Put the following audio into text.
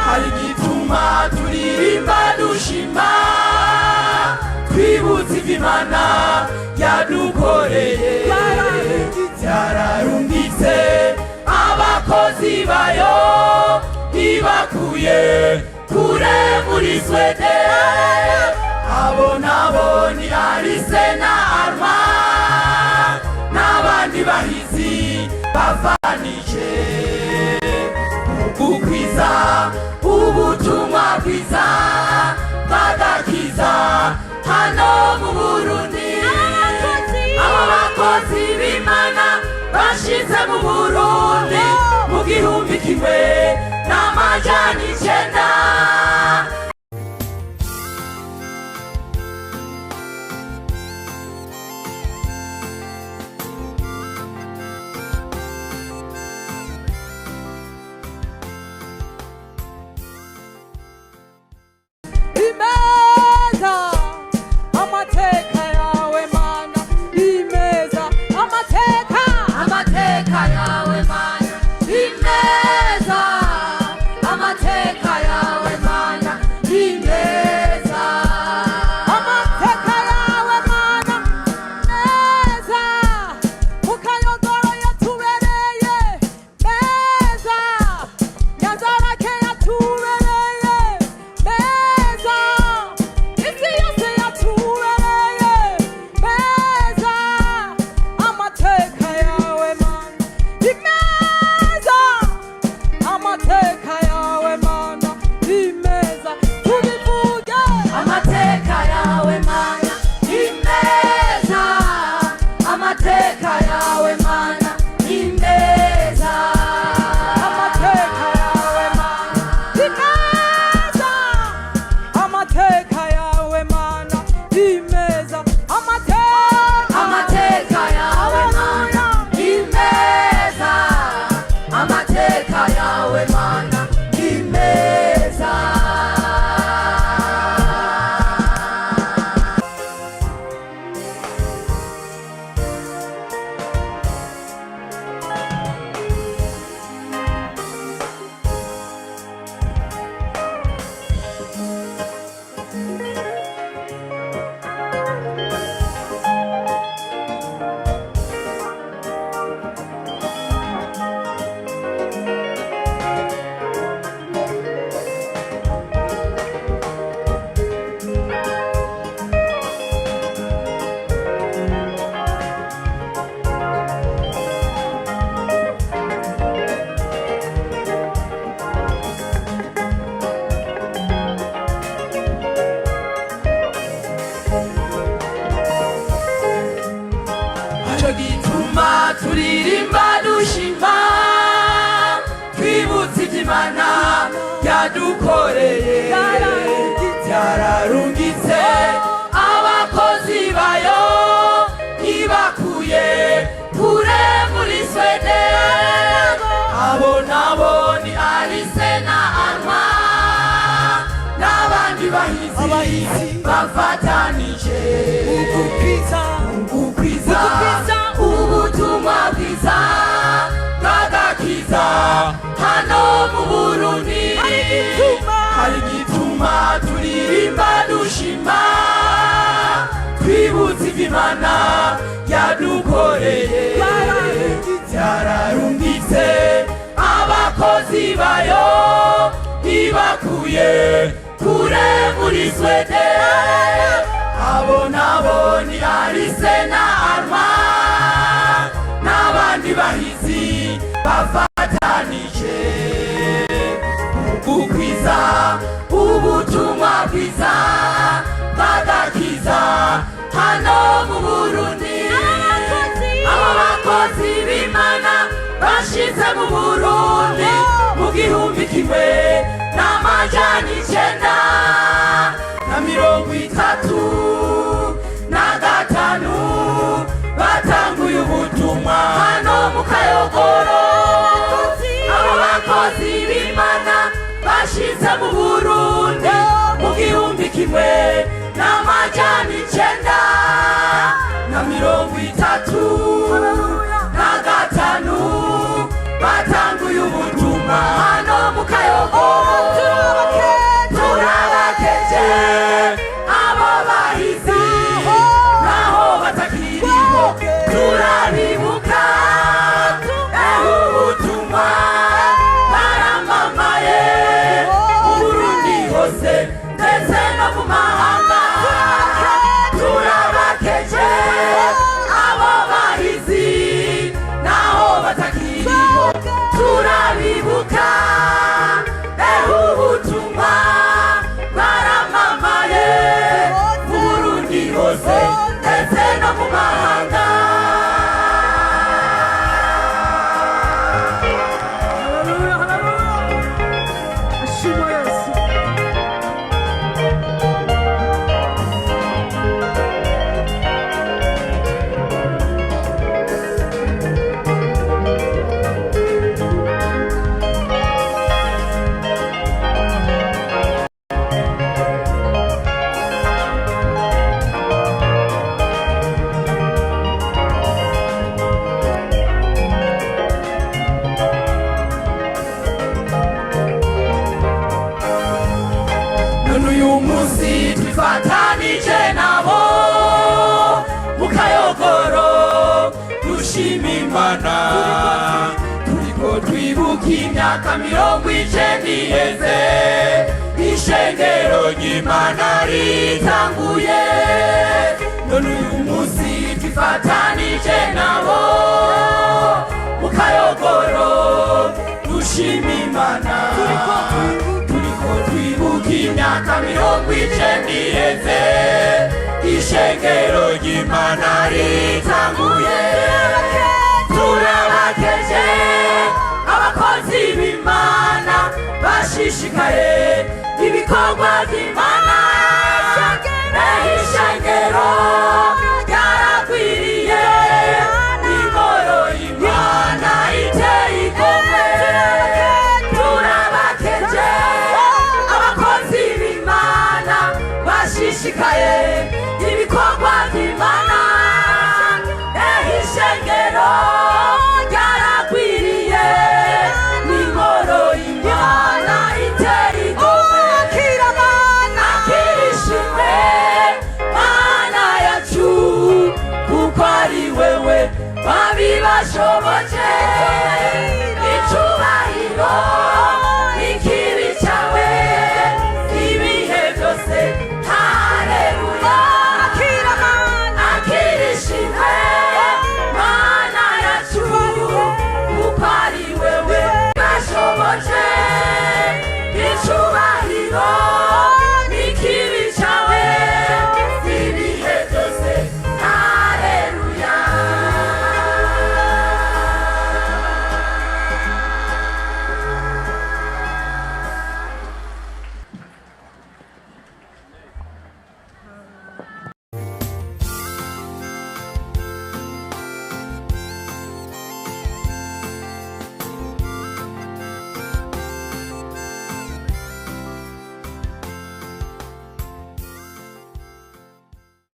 hari igituma turirimba dushima twibutse ivy'Imana yadukoreye yararungitse abakozi bayo ibakuye kure muri Swede abo nabo ni Alice na Arma n'abandi bahizi bavanije ukwiza ubutumwa bwiza bagakiza hano mu Burundi abo bakozi b'Imana bashize mu Burundi mu 1900 turirimba dushima twibutse ivy'Imana yadukoreye yararungitse abakozi bayo ibakuye kure muri Swede abo nabo ni Alice na Arma n'abandi bahizi bafatanije ukwiza ubutumwa bwiza bwagakiza hano mu Burundi hari igituma turirimba dushima twibutse ivy'Imana yadukoreye yararungitse abakozi bayo ibakuye kure muri Swede abo nabo ni Alice na Arma n'abandi bahizi bafatanije ukwiza ubutumwa bwiza bagakiza hano mu Burundi abo bakozi b'Imana bashize mu Burundi mu 1935 batanguye ubutumwa hano mu Kayogoro abo bakozi b'Imana bashize mu Burundi mu 1935 batanguye ubutumwa hano mu Kayogoro imyaka 90 iheze ishengero ry'Imana ritanguye none uyu munsi twifatanije nabo mu kayogoro dushima Imana turiko twibuka imyaka 90 iheze ishengero ry'Imana ritanguye turabakeje abakozi b'Imana bashishikaye ibikorwa by'Imana